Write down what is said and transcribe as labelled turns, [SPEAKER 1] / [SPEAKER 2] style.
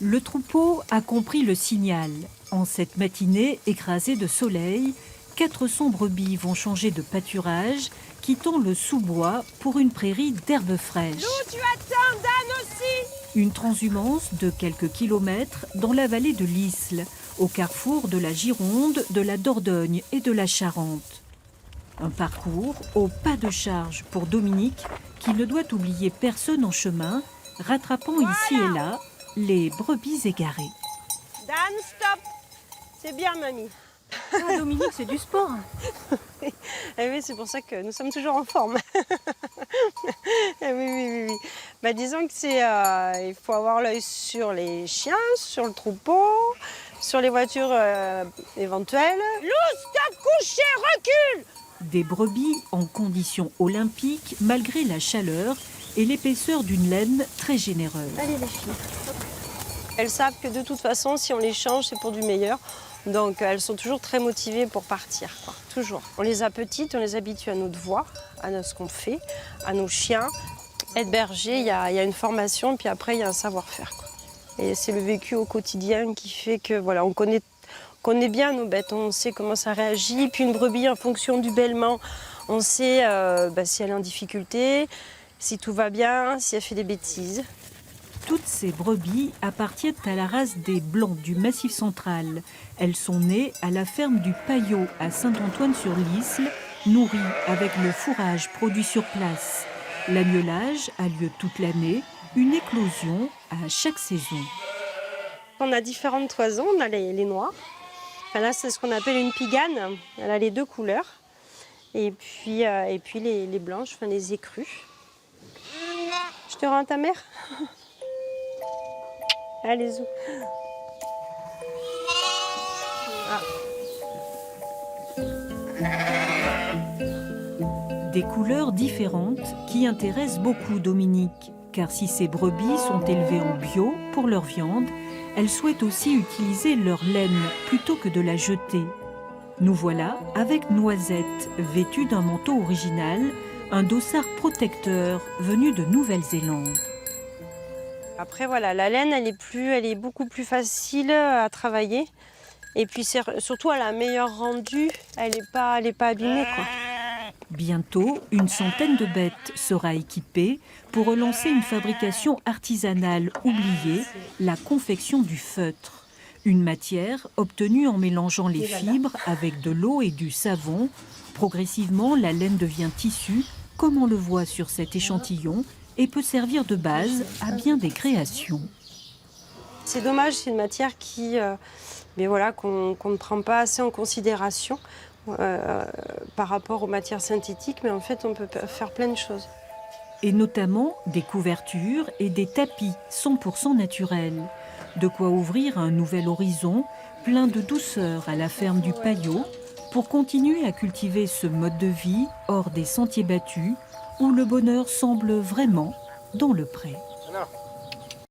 [SPEAKER 1] Le troupeau a compris le signal. En cette matinée écrasée de soleil, 400 brebis vont changer de pâturage, quittant le sous-bois pour une prairie d'herbes fraîches.
[SPEAKER 2] Lou, tu attends, Dan aussi.
[SPEAKER 1] Une transhumance de quelques kilomètres dans la vallée de l'Isle, au carrefour de la Gironde, de la Dordogne et de la Charente. Un parcours au pas de charge pour Dominique, qui ne doit oublier personne en chemin, rattrapant ici et là les brebis égarées.
[SPEAKER 2] Dan, stop. C'est bien, mamie.
[SPEAKER 3] Ah, Dominique, c'est du sport.
[SPEAKER 2] Eh oui, c'est pour ça que nous sommes toujours en forme. Oui. Bah, disons que il faut avoir l'œil sur les chiens, sur le troupeau, sur les voitures éventuelles. Lou, stop, coucher, recule.
[SPEAKER 1] Des brebis en conditions olympiques malgré la chaleur et l'épaisseur d'une laine très généreuse.
[SPEAKER 3] Allez, les filles.
[SPEAKER 2] Elles savent que de toute façon, si on les change, c'est pour du meilleur. Donc elles sont toujours très motivées pour partir, quoi. Toujours. On les a petites, on les habitue à notre voix, à ce qu'on fait, à nos chiens. Être berger, il y a une formation, puis après il y a un savoir-faire, quoi. Et c'est le vécu au quotidien qui fait que voilà, on connaît bien nos bêtes, on sait comment ça réagit. Puis une brebis, en fonction du bêlement, on sait si elle est en difficulté, si tout va bien, si elle fait des bêtises.
[SPEAKER 1] Toutes ces brebis appartiennent à la race des Blancs du Massif central. Elles sont nées à la ferme du Paillot à Saint-Antoine-sur-l'Isle, nourries avec le fourrage produit sur place. L'amielage a lieu toute l'année, une éclosion à chaque saison.
[SPEAKER 2] On a différentes toisons, on a les noirs. Enfin, là, c'est ce qu'on appelle une pigane. Elle a les deux couleurs. Et puis les blanches, enfin les écrues. Je te rends ta mère. Allez, zou. Ah.
[SPEAKER 1] Des couleurs différentes qui intéressent beaucoup Dominique, car si ces brebis sont élevées en bio pour leur viande, elles souhaitent aussi utiliser leur laine plutôt que de la jeter. Nous voilà avec Noisette, vêtue d'un manteau original, un dossard protecteur venu de Nouvelle-Zélande.
[SPEAKER 2] Après, voilà, la laine, elle est beaucoup plus facile à travailler. Et puis, surtout, elle a un meilleur rendu. Elle n'est pas abîmée, quoi.
[SPEAKER 1] Bientôt, une centaine de bêtes sera équipée pour relancer une fabrication artisanale oubliée, la confection du feutre. Une matière obtenue en mélangeant les fibres avec de l'eau et du savon. Progressivement, la laine devient tissu, comme on le voit sur cet échantillon, et peut servir de base à bien des créations.
[SPEAKER 2] C'est dommage, c'est une matière qu'on ne prend pas assez en considération par rapport aux matières synthétiques, mais en fait, on peut faire plein de choses.
[SPEAKER 1] Et notamment des couvertures et des tapis 100% naturels. De quoi ouvrir un nouvel horizon, plein de douceur à la ferme du Paillot, pour continuer à cultiver ce mode de vie hors des sentiers battus, où le bonheur semble vraiment dans le pré.